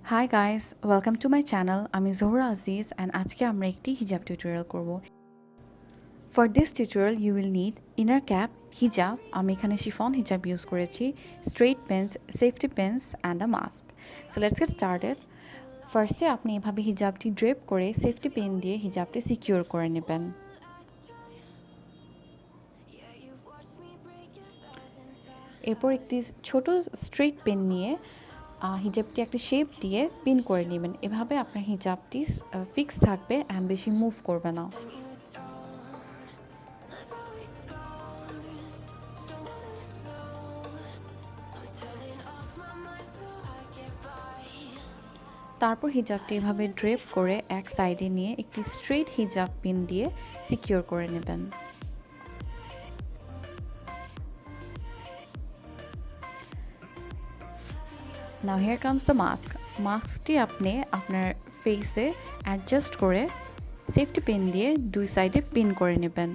Hi guys, welcome to my channel. আমি Zohra Aziz and আজকে আমরা একটি হিজাব টিউটোরিয়াল করব। For this tutorial you will need inner cap, hijab, আমি এখানে শিফন হিজাব ইউজ করেছি, straight pins, safety pins and a mask. So let's get started. ফার্স্টে আপনি এভাবে হিজাবটি ড্রেপ করে সেফটি পিন দিয়ে হিজাবটি সিকিউর করে নেবেন। এরপর একটি ছোট স্ট্রেট পিন নিয়ে হিজাবটি একটা শেপ দিয়ে পিন করে নেবেন। এভাবে আপনার হিজাবটি ফিক্স থাকবে অ্যান্ড বেশি মুভ করবে না। তারপর হিজাবটি এভাবে ড্রেপ করে এক সাইডে নিয়ে একটি স্ট্রেট হিজাব পিন দিয়ে সিকিউর করে নেবেন। Now here comes the mask. মাস্কটি আপনি আপনার ফেসে অ্যাডজাস্ট করে সেফটি পিন দিয়ে দুই সাইডে পিন করে নেবেন।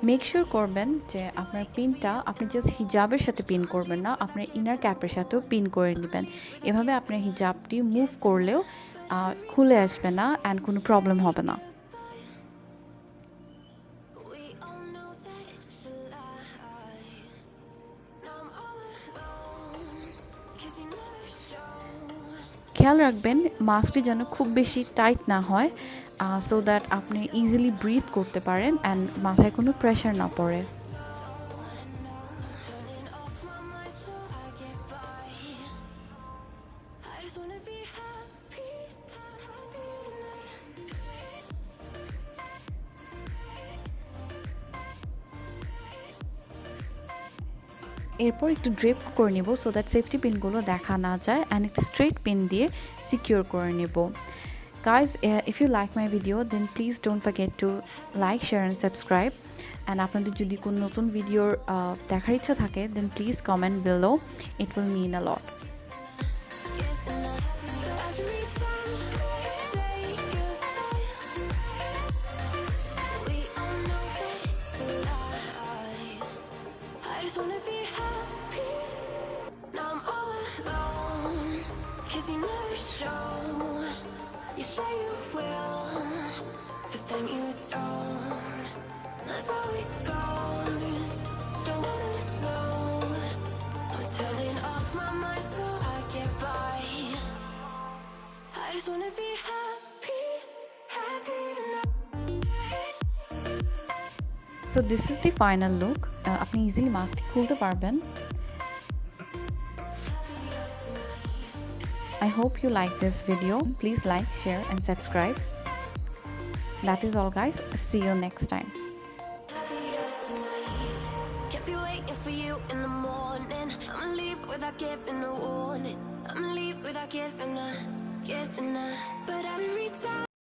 মেক শিওর করবেন যে আপনার পিনটা আপনি জাস্ট হিজাবের সাথে পিন করবেন না, আপনার ইনার ক্যাপের সাথেও পিন করে নেবেন। এভাবে আপনার হিজাবটি মুভ করলেও খুলে আসবে না অ্যান্ড কোনো প্রবলেম হবে না। খেয়াল রাখবেন মাস্কটি যেন খুব বেশি টাইট না হয়, সো দ্যাট আপনি ইজিলি ব্রিথ করতে পারেন অ্যান্ড মাথায় কোনো প্রেশার না পড়ে। এরপর একটু ড্রেপ করে নেব সো দ্যাট সেফটি পিনগুলো দেখা না যায় অ্যান্ড একটি স্ট্রেট পিন দিয়ে সিকিউর করে নেব। Guys, if you like my video then please don't forget to like, share and subscribe. And আপনাদের যদি কোনো নতুন ভিডিওর দেখার ইচ্ছা থাকে then please comment below. It will mean a lot. You say you will, but then you don't. That's how it goes. Don't wanna know. I'm turning off my mind so I get by. I just wanna be happy, happy tonight. So this is the final look. আপনি easily মাস্কটি খুলতে পারবেন। I hope you like this video. Please like, share and subscribe. That is all guys. See you next time. Can't be waiting for you in the morning. I'ma leave without giving a warning. I'ma leave without giving a, but every time